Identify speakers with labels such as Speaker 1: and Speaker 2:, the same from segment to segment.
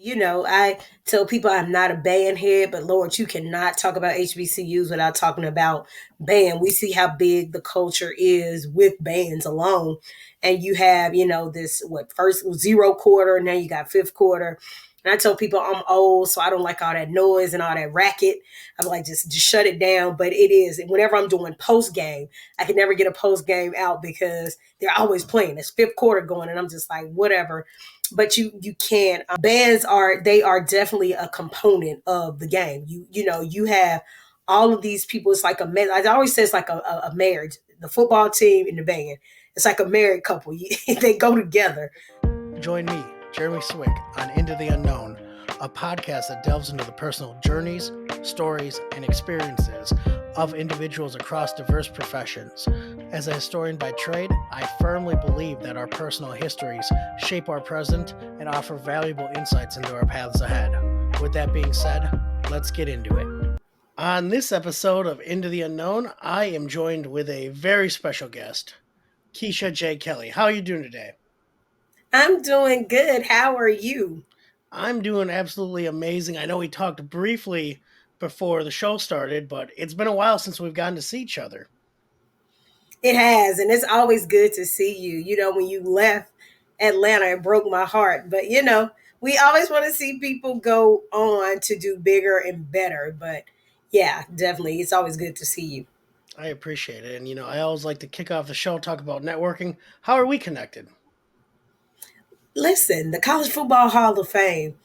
Speaker 1: I tell people I'm not a band head, but Lord, you cannot talk about HBCUs without talking about band. We see how big the culture is with bands alone. And you have, this first zero quarter, now you got fifth quarter. And I tell people I'm old, so I don't like all that noise and all that racket. I'm like, just shut it down. But it is, whenever I'm doing post game, I can never get a post game out because they're always playing. It's fifth quarter going, and I'm just like, whatever. But you can't. Bands are definitely a component of the game. You have all of these people. It's like I always say it's like a marriage. The football team and the band. It's like a married couple. They go together.
Speaker 2: Join me, Jeremy Swick, on Into the Unknown, a podcast that delves into the personal journeys, stories, and experiences of individuals across diverse professions. As a historian by trade, I firmly believe that our personal histories shape our present and offer valuable insights into our paths ahead. With that being said, let's get into it. On this episode of Into the Unknown, I am joined with a very special guest, Keisha J Kelley. How are you doing today?
Speaker 1: I'm doing good. How are you?
Speaker 2: I'm doing absolutely amazing. I know we talked briefly before the show started, but it's been a while since we've gotten to see each other.
Speaker 1: It has, and it's always good to see you. When you left Atlanta, it broke my heart. But we always want to see people go on to do bigger and better. But yeah, definitely, it's always good to see you.
Speaker 2: I appreciate it. And, I always like to kick off the show, talk about networking. How are we connected?
Speaker 1: Listen, the College Football Hall of Fame.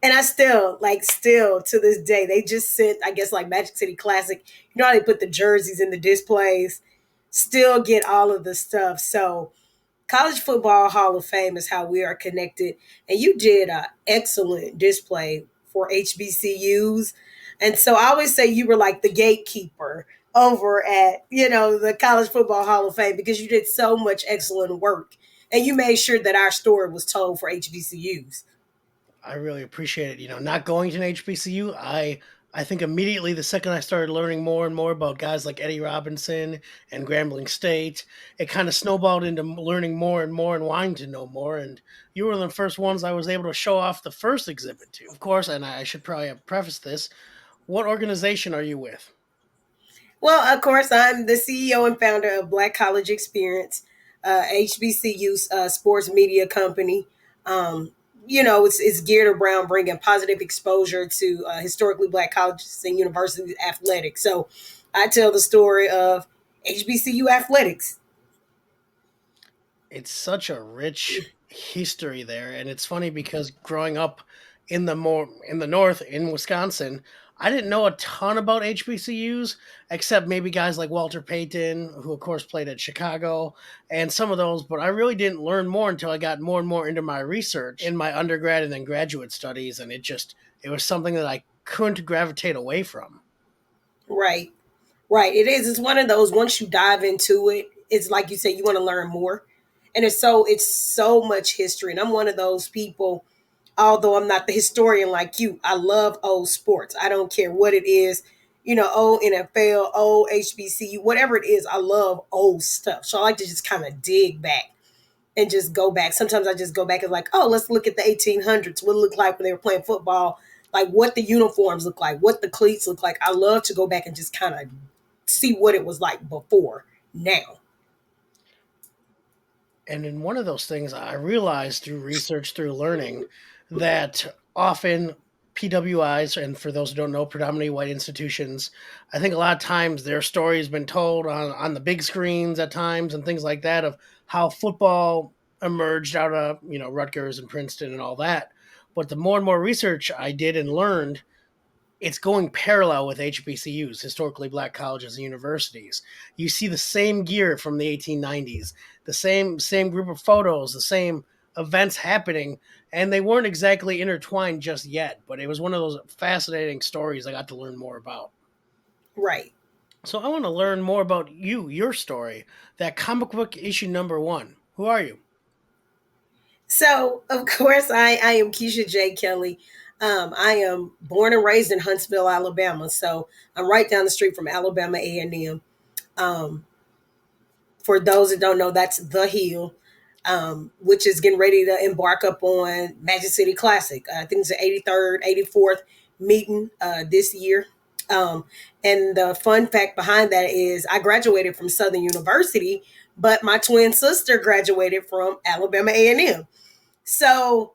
Speaker 1: And I still to this day, they just sent, I guess, like Magic City Classic. You know how they put the jerseys in the displays? Still get all of the stuff. So, College Football Hall of Fame is how we are connected. And you did an excellent display for HBCUs. And so I always say you were like the gatekeeper over at, the College Football Hall of Fame because you did so much excellent work. And you made sure that our story was told for HBCUs.
Speaker 2: I really appreciate it. Not going to an HBCU, I think immediately the second I started learning more and more about guys like Eddie Robinson and Grambling State, it kind of snowballed into learning more and more and wanting to know more. And you were the first ones I was able to show off the first exhibit to. Of course, and I should probably have prefaced this. What organization are you with?
Speaker 1: Well, of course, I'm the CEO and founder of Black College Experience, HBCU sports media company. It's geared around bringing positive exposure to historically Black colleges and universities athletics. So I tell the story of HBCU athletics.
Speaker 2: It's such a rich history there, and it's funny because growing up in the north in Wisconsin, I didn't know a ton about HBCUs except maybe guys like Walter Payton, who of course played at Chicago, and some of those. But I really didn't learn more until I got more and more into my research in my undergrad and then graduate studies, and it was something that I couldn't gravitate away from.
Speaker 1: Right. Right. It is. It's one of those once you dive into it, it's like you say, you want to learn more. And it's so much history. And I'm one of those people, although I'm not the historian like you, I love old sports. I don't care what it is, old NFL, old HBCU, whatever it is, I love old stuff. So I like to just kind of dig back and just go back. Sometimes I just go back and like, oh, let's look at the 1800s, what it looked like when they were playing football, like what the uniforms look like, what the cleats look like. I love to go back and just kind of see what it was like before now.
Speaker 2: And in one of those things, I realized through research, through learning, that often PWIs, and for those who don't know, predominantly white institutions, I think a lot of times their story has been told on the big screens at times and things like that of how football emerged out of, Rutgers and Princeton and all that. But the more and more research I did and learned, it's going parallel with HBCUs, historically black colleges and universities. You see the same gear from the 1890s, the same group of photos, the same events happening, and they weren't exactly intertwined just yet, but it was one of those fascinating stories I got to learn more about.
Speaker 1: Right.
Speaker 2: So I want to learn more about you, your story, that comic book issue number 1. Who are you?
Speaker 1: So, of course, I am Keisha J Kelley. I am born and raised in Huntsville, Alabama. So I'm right down the street from Alabama A&M. Um, for those that don't know, that's the Hill. which is getting ready to embark up on Magic City Classic. I think it's the 83rd, 84th meeting this year. Um, and the fun fact behind that is I graduated from Southern University, but my twin sister graduated from Alabama A&M. So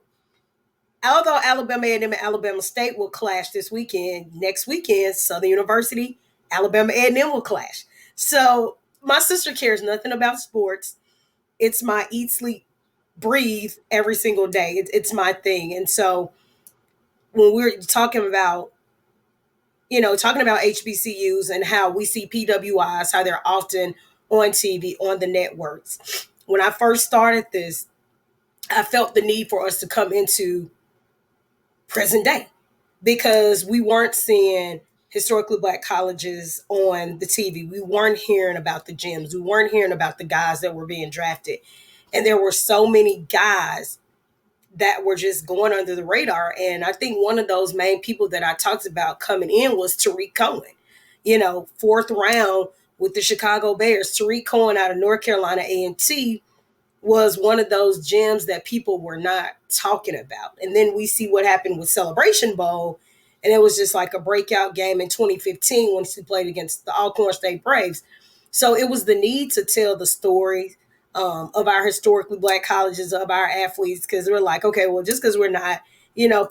Speaker 1: although Alabama A&M and Alabama State will clash this weekend, next weekend Southern University, Alabama A&M will clash. So my sister cares nothing about sports. It's my eat, sleep, breathe every single day. It's my thing. And so when we're talking about HBCUs and how we see PWIs, how they're often on TV, on the networks. When I first started this, I felt the need for us to come into present day because we weren't seeing historically black colleges on the TV. We weren't hearing about the gyms. We weren't hearing about the guys that were being drafted. And there were so many guys that were just going under the radar. And I think one of those main people that I talked about coming in was Tarik Cohen. Fourth round with the Chicago Bears. Tarik Cohen out of North Carolina A&T was one of those gems that people were not talking about. And then we see what happened with Celebration Bowl. And it was just like a breakout game in 2015 when he played against the Alcorn State Braves. So it was the need to tell the story of our historically black colleges, of our athletes, because we're like, okay, well, just because we're not,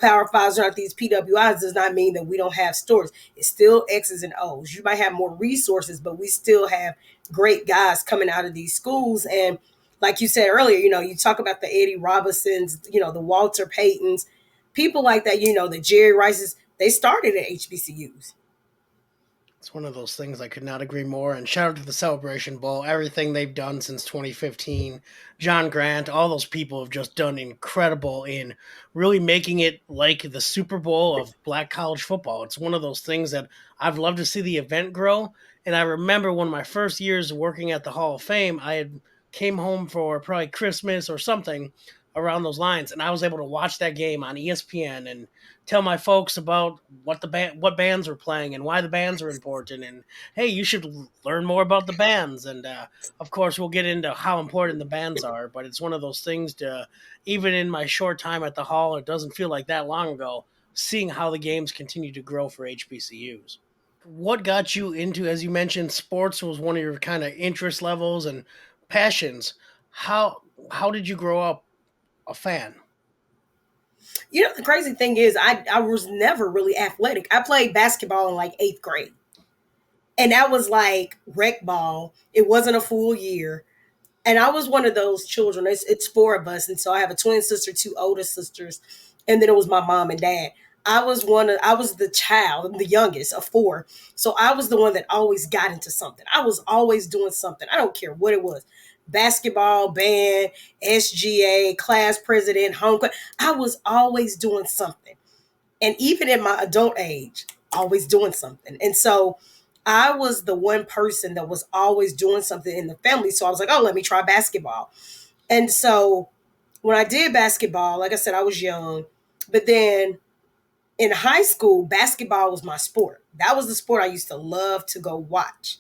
Speaker 1: Power Fives, aren't these PWIs, does not mean that we don't have stories. It's still X's and O's. You might have more resources, but we still have great guys coming out of these schools. And like you said earlier, you talk about the Eddie Robinsons, the Walter Paytons, people like that, the Jerry Rices, they started at HBCUs.
Speaker 2: It's one of those things I could not agree more. And shout out to the Celebration Bowl, everything they've done since 2015. John Grant, all those people have just done incredible in really making it like the Super Bowl of black college football. It's one of those things that I've loved to see the event grow. And I remember one of my first years working at the Hall of Fame, I had came home for probably Christmas or something around those lines, and I was able to watch that game on ESPN and tell my folks about what bands were playing and why the bands are important, and hey, you should learn more about the bands. And of course we'll get into how important the bands are, but it's one of those things to, even in my short time at the hall, it doesn't feel like that long ago, seeing how the games continue to grow for HBCUs. What got you into, as you mentioned, sports was one of your kind of interest levels and passions. How did you grow up a fan?
Speaker 1: The crazy thing is, I was never really athletic. I played basketball in like eighth grade, and that was like rec ball. It wasn't a full year. And I was one of those children. It's four of us, and so I have a twin sister, two older sisters, and then it was my mom and dad. I was the child, the youngest of four. So I was the one that always got into something. I was always doing something. I don't care what it was. Basketball, band, SGA, class president, home. I was always doing something. And even in my adult age, always doing something. And so I was the one person that was always doing something in the family. So I was like, oh, let me try basketball. And so when I did basketball, like I said, I was young. But then in high school, basketball was my sport. That was the sport I used to love to go watch.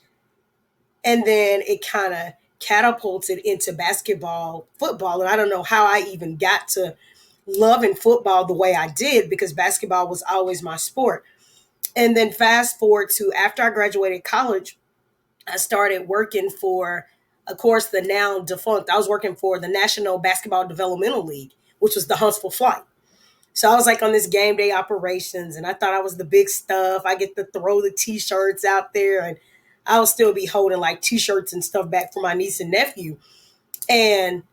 Speaker 1: And then it kind of catapulted into basketball, football. And I don't know how I even got to loving football the way I did because basketball was always my sport. And then fast forward to after I graduated college, I started working for, of course, the now defunct. I was working for the National Basketball Developmental League, which was the Huntsville Flight. So I was like on this game day operations, and I thought I was the big stuff. I get to throw the t-shirts out there, and I'll still be holding like t-shirts and stuff back for my niece and nephew. And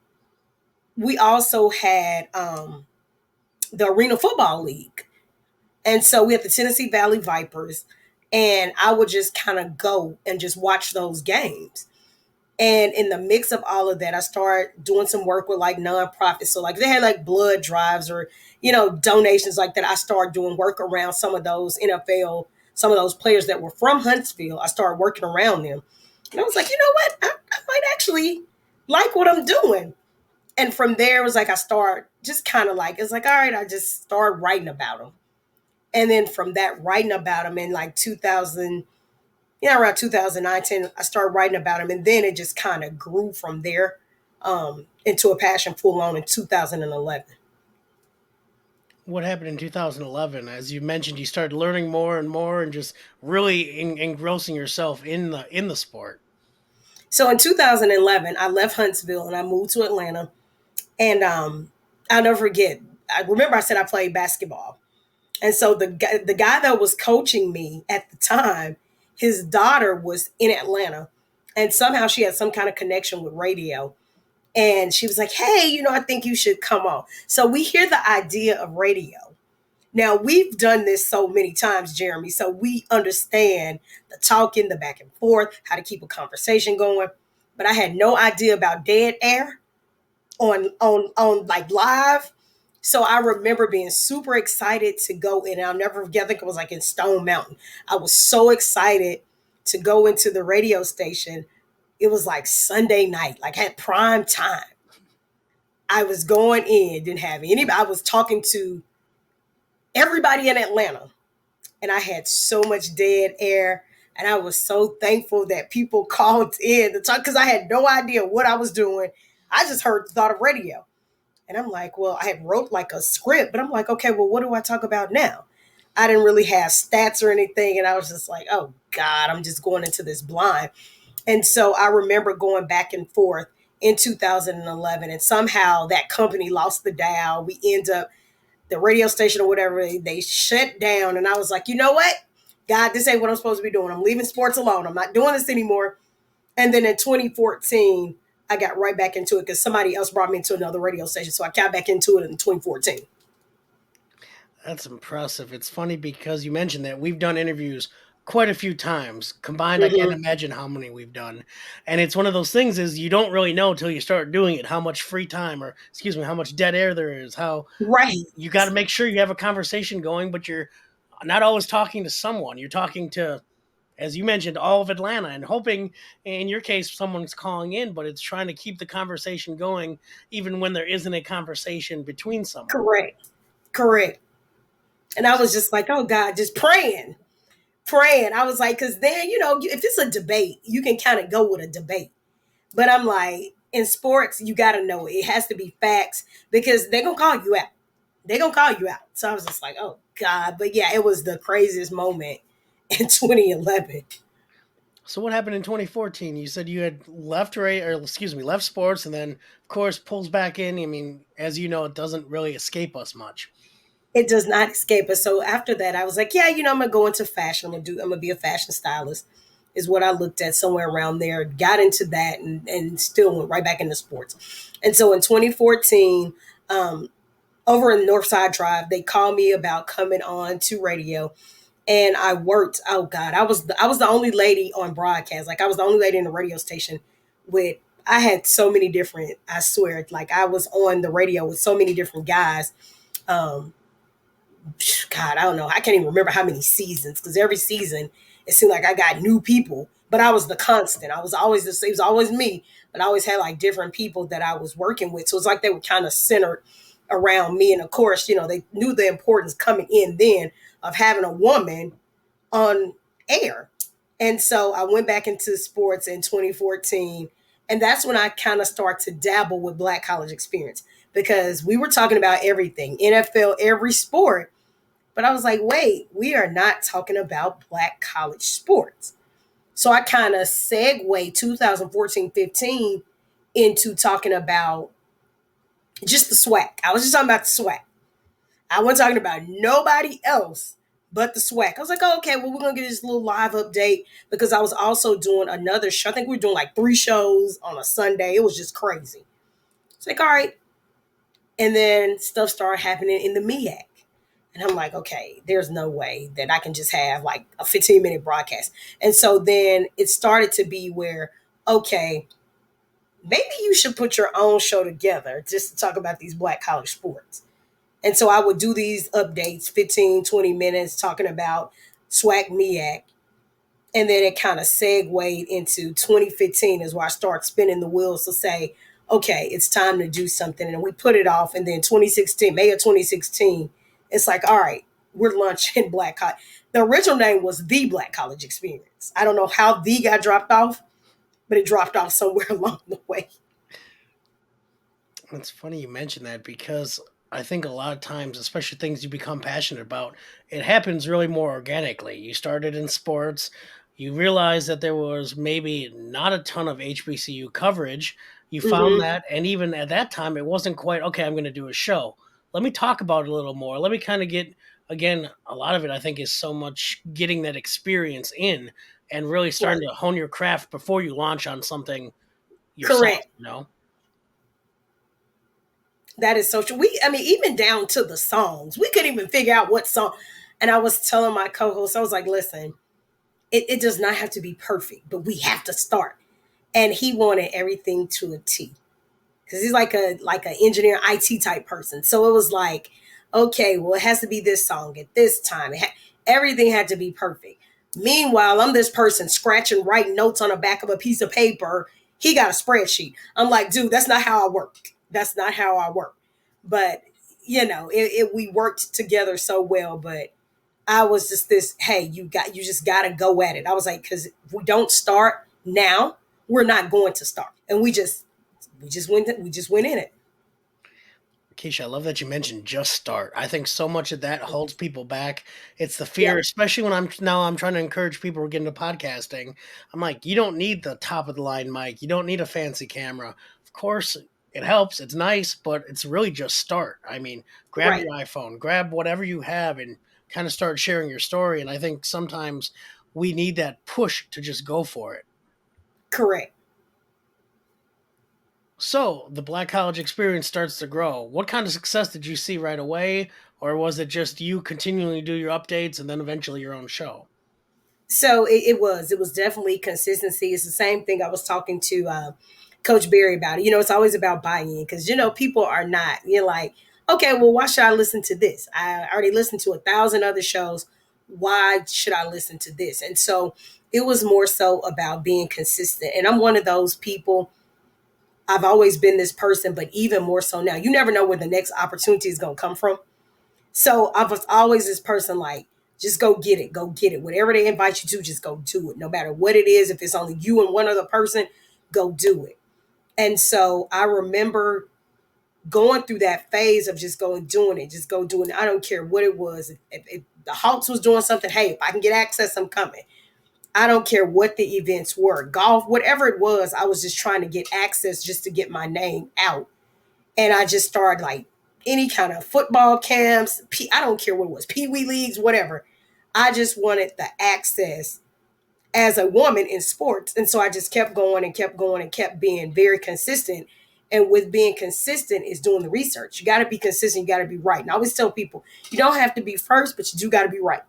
Speaker 1: we also had the Arena Football League. And so we had the Tennessee Valley Vipers, and I would just kind of go and just watch those games. And in the mix of all of that, I started doing some work with like nonprofits. So like they had like blood drives or, donations like that. I started doing work around some of those NFL, some of those players that were from Huntsville. I started working around them. And I was like, you know what? I might actually like what I'm doing. And from there, it was like I started just kind of like, it's like, all right, I just started writing about them. And then from that writing about them in like 2000, around 2019, I started writing about them. And then it just kind of grew from there. into a passion full on in 2011.
Speaker 2: What happened in 2011? As you mentioned, you started learning more and more, and just really engrossing yourself in the sport.
Speaker 1: So in 2011, I left Huntsville and I moved to Atlanta. And I'll never forget. I remember I said I played basketball, and so the guy that was coaching me at the time, his daughter was in Atlanta, and somehow she had some kind of connection with radio. And she was like, "Hey, I think you should come on." So we hear the idea of radio. Now we've done this so many times, Jeremy. So we understand the talking, the back and forth, how to keep a conversation going. But I had no idea about dead air on like live. So I remember being super excited to go in. I'll never forget. I think it was like in Stone Mountain. I was so excited to go into the radio station. It was like Sunday night, like at prime time. I was going in, didn't have anybody. I was talking to everybody in Atlanta, and I had so much dead air. And I was so thankful that people called in to talk because I had no idea what I was doing. I just heard the thought of radio. And I'm like, well, I had wrote like a script, but I'm like, okay, well, what do I talk about now? I didn't really have stats or anything. And I was just like, oh God, I'm just going into this blind. And so I remember going back and forth in 2011. And somehow that company lost the dial. We end up, the radio station or whatever, they shut down. And I was like, you know what? God, this ain't what I'm supposed to be doing. I'm leaving sports alone. I'm not doing this anymore. And then in 2014, I got right back into it because somebody else brought me into another radio station. So I got back into it in 2014.
Speaker 2: That's impressive. It's funny because you mentioned that we've done interviews quite a few times. Combined, I can't
Speaker 1: Mm-hmm.
Speaker 2: imagine how many we've done. And it's one of those things is you don't really know until you start doing it how much free time or excuse me, how much dead air there is, how
Speaker 1: Right.
Speaker 2: you got to make sure you have a conversation going, but you're not always talking to someone. You're talking to, as you mentioned, all of Atlanta and hoping in your case someone's calling in, but it's trying to keep the conversation going even when there isn't a conversation between someone.
Speaker 1: Correct. Correct. And I was just like, oh God, just praying, praying. I was like, because then, if it's a debate, you can kind of go with a debate. But I'm like, in sports, you got to know it has to be facts because they're going to call you out. They're going to call you out. So I was just like, oh God. But yeah, it was the craziest moment in 2011.
Speaker 2: So what happened in 2014? You said you had left or excuse me, left sports, and then of course pulls back in. I mean, as you know, it doesn't really escape us much.
Speaker 1: It does not escape us. So after that, I was like, yeah, I'm gonna go into fashion. I'm gonna be a fashion stylist, is what I looked at somewhere around there. Got into that and still went right back into sports. And so in 2014, um, over in Northside Drive, they called me about coming on to radio. And I worked. Oh God, I was the only lady on broadcast. Like I was the only lady in the radio station with. I had so many different. I swear, like I was on the radio with so many different guys. Um, God, I don't know. I can't even remember how many seasons because every season it seemed like I got new people, but I was the constant. I was always the same. It was always me, but I always had like different people that I was working with. So it's like they were kind of centered around me. And of course, they knew the importance coming in then of having a woman on air. And so I went back into sports in 2014. And that's when I kind of start to dabble with Black college experience because we were talking about everything NFL, every sport, but I was like, wait, we are not talking about Black college sports. So I kind of segue 2014-15 into talking about just the swag. I was just talking about the swag. I wasn't talking about nobody else but the swag. I was like, oh, okay, well, we're going to get this little live update because I was also doing another show. I think we were doing like 3 shows on a Sunday. It was just crazy. It's like, all right. And then stuff started happening in the MEAC. And I'm like, okay, there's no way that I can just have like a 15-minute broadcast. And so then it started to be where, okay, maybe you should put your own show together just to talk about these Black college sports. And so I would do these updates, 15, 20 minutes, talking about SWAC MEAC. And then it kind of segued into 2015 is where I start spinning the wheels to say, okay, it's time to do something. And we put it off. And then 2016, May of 2016, it's like, all right, we're launching Black College. The original name was The Black College Experience. I don't know how the got dropped off, but it dropped off somewhere along the way.
Speaker 2: It's funny you mention that because I think a lot of times, especially things you become passionate about, it happens really more organically. You started in sports, you realized that there was maybe not a ton of HBCU coverage. You found
Speaker 1: Hmm.
Speaker 2: that, and even at that time, it wasn't quite okay. I'm going to do a show. Let me talk about it a little more. Let me kind of get, again, a lot of it I think is so much getting that experience in and really starting
Speaker 1: Right.
Speaker 2: to hone your craft before you launch on something yourself,
Speaker 1: Correct.
Speaker 2: you know?
Speaker 1: That is so true. I mean, even down to the songs, we couldn't even figure out what song. And I was telling my co-host, I was like, listen, it does not have to be perfect, but we have to start. And he wanted everything to a T, because he's like an engineer IT type person. So it was like, okay, well, it has to be this song at this time. Everything had to be perfect. Meanwhile, I'm this person scratching, writing notes on the back of a piece of paper. He got a spreadsheet. I'm like, dude, that's not how I work. That's not how I work. But we worked together so well. But I was just this, hey, you just got to go at it. I was like, because if we don't start now, we're not going to start. And we just went in it.
Speaker 2: Keisha, I love that you mentioned just start. I think so much of that holds people back. It's the fear,
Speaker 1: Yep.
Speaker 2: especially when I'm trying to encourage people to get into podcasting. I'm like, you don't need the top of the line mic. You don't need a fancy camera. Of course, it helps. It's nice, but it's really just start. I mean, grab
Speaker 1: Right.
Speaker 2: your iPhone, grab whatever you have, and kind of start sharing your story. And I think sometimes we need that push to just go for it.
Speaker 1: Correct.
Speaker 2: So the Black College experience starts to grow. What kind of success did you see right away, or was it just you continually do your updates and then eventually your own show?
Speaker 1: So it was definitely consistency. It's the same thing I was talking to Coach Barry about it. It's always about buy-in, because people are not. You're like, okay, well, why should I listen to this? I already listened to 1,000 other shows. Why should I listen to this? And so it was more so about being consistent. And I'm one of those people. I've always been this person, but even more so now. You never know where the next opportunity is going to come from. So I was always this person like, just go get it, go get it. Whatever they invite you to, just go do it. No matter what it is, if it's only you and one other person, go do it. And so I remember going through that phase of just going doing it, just go doing it. I don't care what it was. If the Hawks was doing something, hey, if I can get access, I'm coming. I don't care what the events were, golf, whatever it was. I was just trying to get access just to get my name out. And I just started like any kind of football camps. I don't care what it was, pee wee leagues, whatever. I just wanted the access as a woman in sports, and so I just kept going and kept going and kept being very consistent. And with being consistent is doing the research. You got to be consistent. You got to be right. And I always tell people, you don't have to be first, but you do got to be right.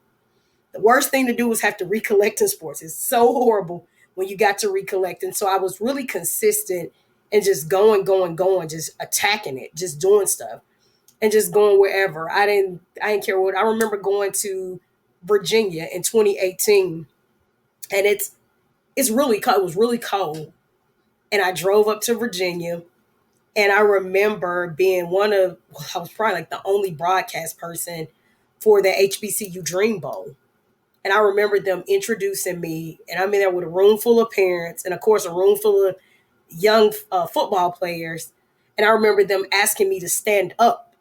Speaker 1: The worst thing to do is have to recollect in sports. It's so horrible when you got to recollect. And so I was really consistent and just going, going, going, just attacking it, just doing stuff and just going wherever. I didn't care what. I remember going to Virginia in 2018, and it's really cold. It was really cold. And I drove up to Virginia, and I remember being I was probably like the only broadcast person for the HBCU Dream Bowl. And I remember them introducing me, and I'm in there with a room full of parents, and of course, a room full of young football players. And I remember them asking me to stand up.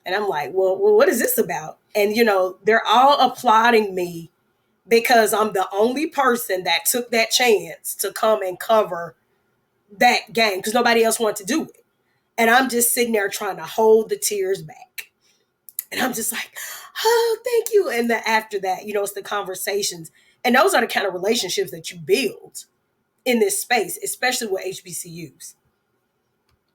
Speaker 1: And I'm like, well, what is this about? And, they're all applauding me because I'm the only person that took that chance to come and cover that game, because nobody else wanted to do it. And I'm just sitting there trying to hold the tears back. And I'm just like, oh, thank you. And then after that, it's the conversations. And those are the kind of relationships that you build in this space, especially with HBCUs.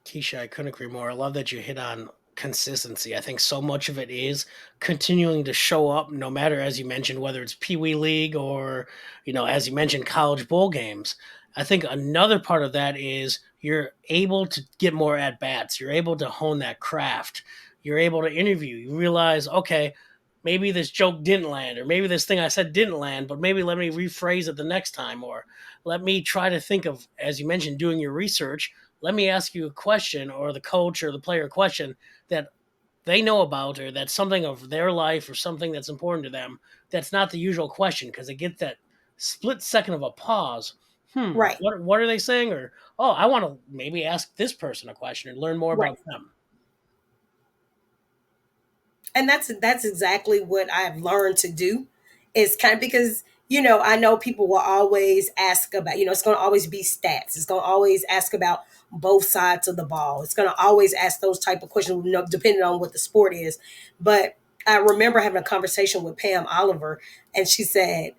Speaker 2: Keisha, I couldn't agree more. I love that you hit on consistency. I think so much of it is continuing to show up, no matter, as you mentioned, whether it's Pee Wee League or, as you mentioned, college bowl games. I think another part of that is you're able to get more at bats. You're able to hone that craft. You're able to interview. You realize, okay, maybe this joke didn't land, or maybe this thing I said didn't land, but maybe let me rephrase it the next time, or let me try to think of, as you mentioned, doing your research. Let me ask you a question, or the coach or the player a question that they know about, or that's something of their life or something that's important to them. That's not the usual question, because it gets that split second of a pause
Speaker 1: Right.
Speaker 2: what are they saying? Or, oh, I want to maybe ask this person a question and learn more
Speaker 1: Right.
Speaker 2: about them.
Speaker 1: And that's exactly what I've learned to do. Is kind of because I know people will always ask about, it's going to always be stats. It's going to always ask about both sides of the ball. It's going to always ask those type of questions, depending on what the sport is. But I remember having a conversation with Pam Oliver, and she said,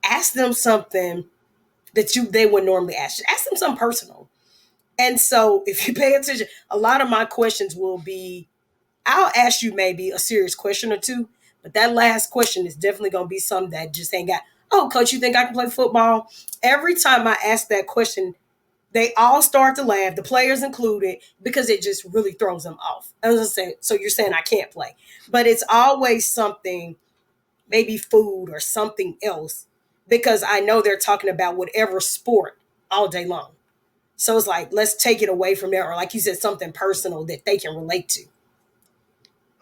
Speaker 1: ask them something that they would normally ask. Ask them something personal. And so if you pay attention, a lot of my questions will be, I'll ask you maybe a serious question or two, but that last question is definitely going to be something that just ain't got, oh, coach, you think I can play football? Every time I ask that question, they all start to laugh, the players included, because it just really throws them off. As I said, so you're saying I can't play. But it's always something, maybe food or something else, because I know they're talking about whatever sport all day long. So it's like, let's take it away from there. Or like you said, something personal that they can relate to.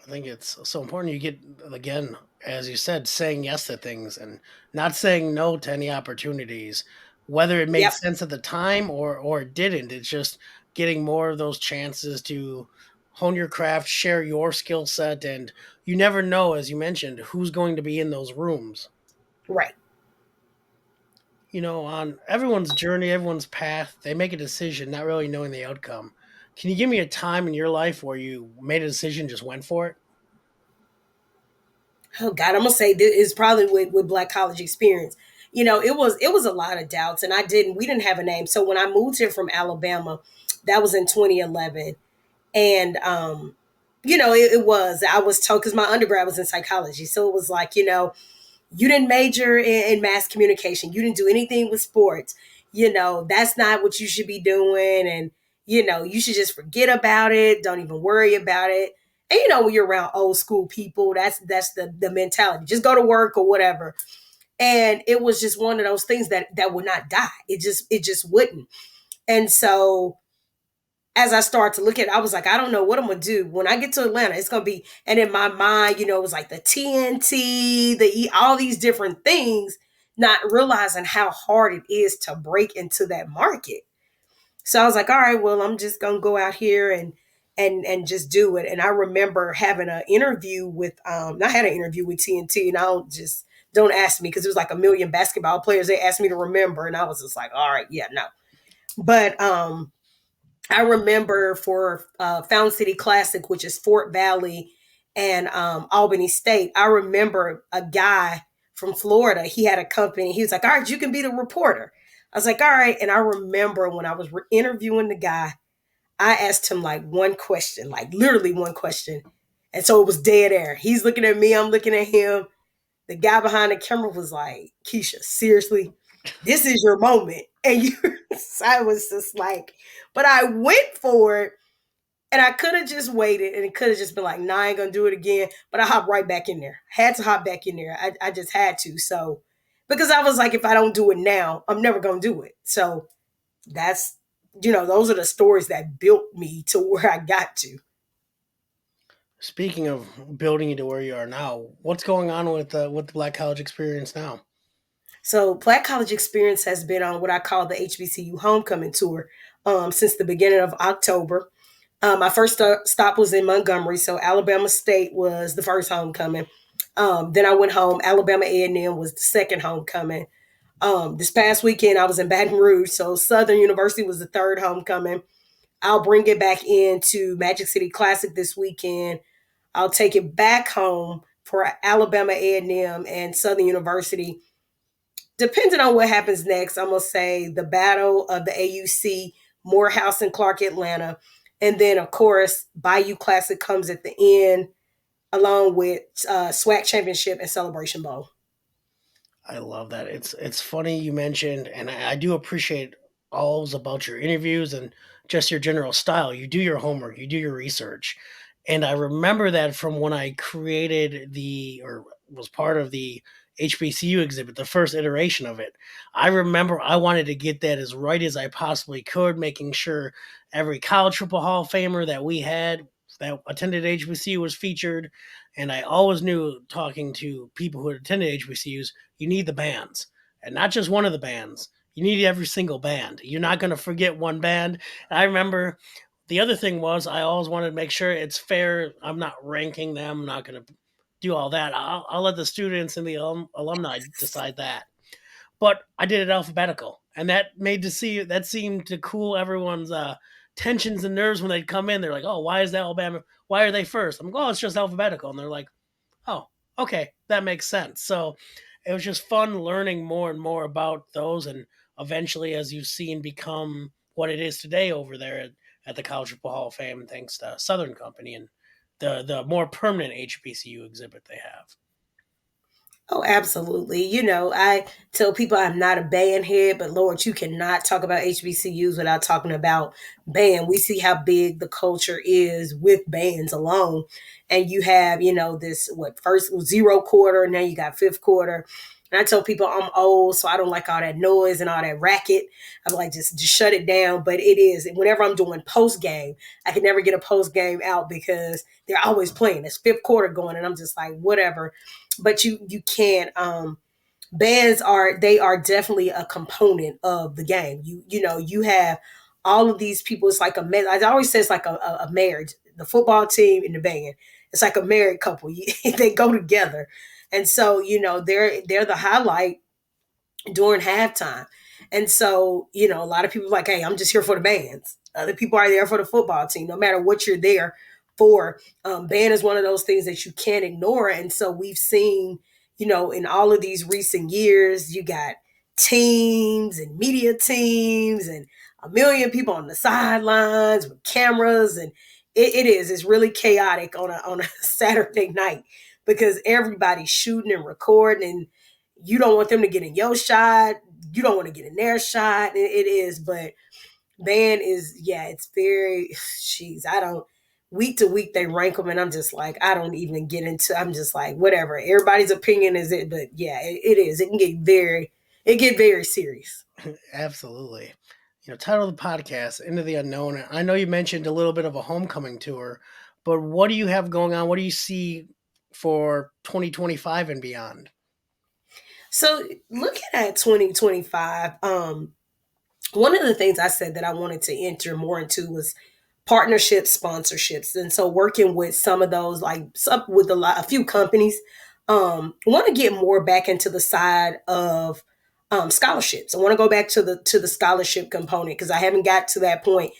Speaker 2: I think it's so important you get, again, as you said, saying yes to things and not saying no to any opportunities, whether it made
Speaker 1: Yep.
Speaker 2: sense at the time or it didn't. It's just getting more of those chances to hone your craft, share your skill set, and you never know, as you mentioned, who's going to be in those rooms.
Speaker 1: Right.
Speaker 2: On everyone's journey, everyone's path, they make a decision, not really knowing the outcome. Can you give me a time in your life where you made a decision, just went for it?
Speaker 1: Oh God, I'm gonna say this is probably with Black College Experience. It was a lot of doubts, and we didn't have a name. So when I moved here from Alabama, that was in 2011, and it was, I was told, because my undergrad was in psychology, so it was like, you didn't major in mass communication, you didn't do anything with sports, that's not what you should be doing, and you should just forget about it, don't even worry about it. And when you're around old school people, that's the mentality, just go to work or whatever. And it was just one of those things that would not die, it just wouldn't. And so as I started to look at it, I was like, I don't know what I'm gonna do when I get to Atlanta. It's gonna be, and in my mind, it was like the TNT, all these different things, not realizing how hard it is to break into that market. So I was like, all right, well, I'm just gonna go out here and just do it. And I remember having an interview with, I had an interview with TNT, and don't ask me, because it was like a million basketball players. They asked me to remember, and I was just like, all right, yeah, no. But I remember for Fountain City Classic, which is Fort Valley and Albany State, I remember a guy from Florida. He had a company. He was like, all right, you can be the reporter. I was like, all right. And I remember when I was interviewing the guy, I asked him like one question, like literally one question. And so it was dead air. He's looking at me, I'm looking at him. The guy behind the camera was like, Keisha, seriously, this is your moment. And I was just like, but I went for it, and I could have just waited, and it could have just been like, nah, I ain't gonna do it again. But I hopped right back in there. Had to hop back in there. I just had to. So, because I was like, if I don't do it now, I'm never gonna do it. So that's, those are the stories that built me to where I got to.
Speaker 2: Speaking of building you to where you are now, what's going on with the Black College Experience now?
Speaker 1: So Black College Experience has been on what I call the HBCU homecoming tour since the beginning of October. My first stop was in Montgomery, so Alabama State was the first homecoming. Then I went home. Alabama A&M was the second homecoming. This past weekend, I was in Baton Rouge, so Southern University was the third homecoming. I'll bring it back into Magic City Classic this weekend. I'll take it back home for Alabama A&M and Southern University. Depending on what happens next, I'm gonna say the Battle of the AUC, Morehouse and Clark, Atlanta, and then of course Bayou Classic comes at the end, along with SWAC Championship and Celebration Bowl.
Speaker 2: I love that. It's funny you mentioned, and I do appreciate all about your interviews and just your general style. You do your homework, you do your research, and I remember that from when I created the or was part of the HBCU exhibit, the first iteration of it. I remember I wanted to get that as right as I possibly could, making sure every college football Hall of Famer that we had that attended HBCU was featured. And I always knew, talking to people who had attended HBCUs, you need the bands, and not just one of the bands. You need every single band. You're not going to forget one band. And I remember the other thing was I always wanted to make sure it's fair. I'm not ranking them. I'm not going to do all that. I'll let the students and the alumni decide that. But I did it alphabetical, and that seemed to cool everyone's tensions and nerves when they'd come in. They're like, "Oh, why is that Alabama? Why are they first?" I'm like, "Oh, it's just alphabetical," and they're like, "Oh, okay, that makes sense." So it was just fun learning more and more about those, and eventually, as you've seen, become what it is today over there at the College Football Hall of Fame, thanks to Southern Company and the more permanent HBCU exhibit they have.
Speaker 1: Oh, absolutely. I tell people I'm not a band head, but Lord, you cannot talk about HBCUs without talking about band. We see how big the culture is with bands alone. And you have, this first zero quarter, and then you got fifth quarter. And I tell people I'm old, so I don't like all that noise and all that racket. I'm like, just shut it down. But it is. Whenever I'm doing post game, I can never get a post game out because they're always playing. It's fifth quarter going, and I'm just like, whatever. But you can't. Bands are definitely a component of the game. You have all of these people. It's like I always say it's like a marriage. The football team and the band. It's like a married couple. They go together, and so they're the highlight during halftime. And so, a lot of people are like, hey, I'm just here for the bands. Other people are there for the football team, no matter what you're there for. Band is one of those things that you can't ignore. And so we've seen, in all of these recent years, you got teams and media teams and a million people on the sidelines with cameras. And it's really chaotic on a Saturday night because everybody's shooting and recording, and you don't want them to get in your shot. You don't want to get in their shot. It is, but band is, yeah, it's very, jeez, I don't, week to week they rank them, and I'm just like, I don't even get into, I'm just like, whatever. Everybody's opinion is it, but yeah, it is. It get very serious.
Speaker 2: Absolutely. Title of the podcast, Into the Unknown. I know you mentioned a little bit of a homecoming tour, but what do you have going on? What do you see for 2025 and beyond?
Speaker 1: So looking at 2025, one of the things I said that I wanted to enter more into was partnerships, sponsorships, and so working with some of those, like with a few companies. Want to get more back into the side of scholarships. I want to go back to the scholarship component because I haven't got to that point,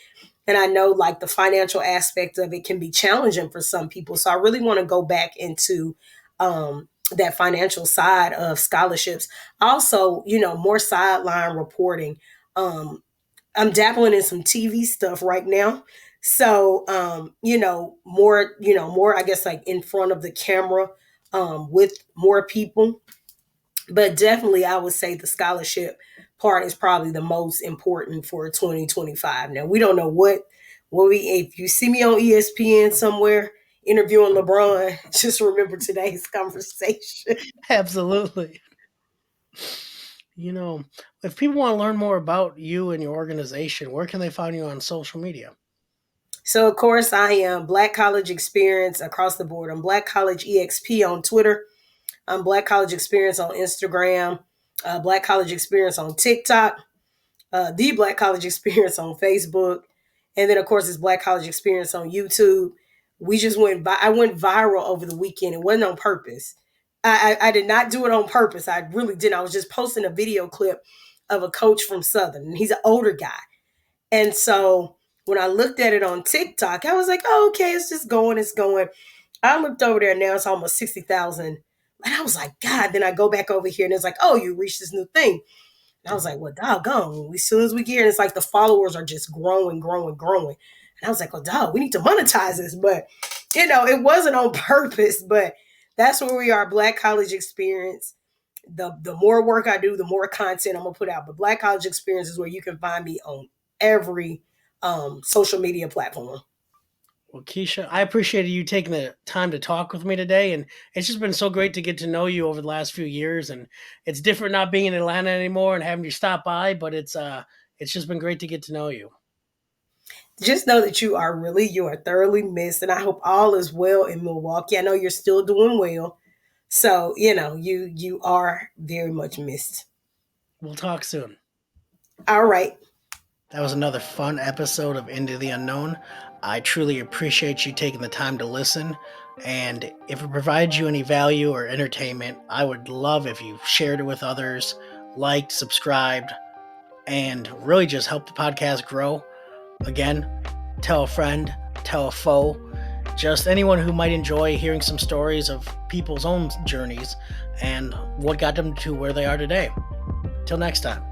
Speaker 1: and I know like the financial aspect of it can be challenging for some people. So I really want to go back into that financial side of scholarships. Also, more sideline reporting. I'm dabbling in some TV stuff right now. So, more, I guess, like in front of the camera, with more people. But definitely, I would say the scholarship part is probably the most important for 2025. Now, we don't know if you see me on ESPN somewhere interviewing LeBron, just remember today's conversation.
Speaker 2: Absolutely. You know, if people want to learn more about you and your organization, where can they find you on social media?
Speaker 1: So, of course, I am Black College Experience across the board. I'm Black College EXP on Twitter. I'm Black College Experience on Instagram. Black College Experience on TikTok. The Black College Experience on Facebook. And then, of course, it's Black College Experience on YouTube. I went viral over the weekend. It wasn't on purpose. I did not do it on purpose. I really didn't. I was just posting a video clip of a coach from Southern, and he's an older guy. And so when I looked at it on TikTok, I was like, oh, okay, it's just going, it's going. I looked over there, now it's almost 60,000. And I was like, God, then I go back over here and it's like, oh, you reached this new thing. And I was like, well, doggone. As soon as we get here, it's like the followers are just growing, growing, growing. And I was like, well, dog, we need to monetize this. But, it wasn't on purpose, but that's where we are, Black College Experience. The more work I do, the more content I'm gonna put out. But Black College Experience is where you can find me on every social media platform.
Speaker 2: Well, Keisha, I appreciated you taking the time to talk with me today, and it's just been so great to get to know you over the last few years. And it's different not being in Atlanta anymore and having you stop by, but it's just been great to get to know you.
Speaker 1: Just know that you are thoroughly missed, and I hope all is well in Milwaukee. I know you're still doing well, so you are very much missed.
Speaker 2: We'll talk soon.
Speaker 1: All right.
Speaker 2: That was another fun episode of Into the Unknown. I truly appreciate you taking the time to listen. And if it provides you any value or entertainment, I would love if you shared it with others, liked, subscribed, and really just help the podcast grow. Again, tell a friend, tell a foe, just anyone who might enjoy hearing some stories of people's own journeys and what got them to where they are today. Till next time.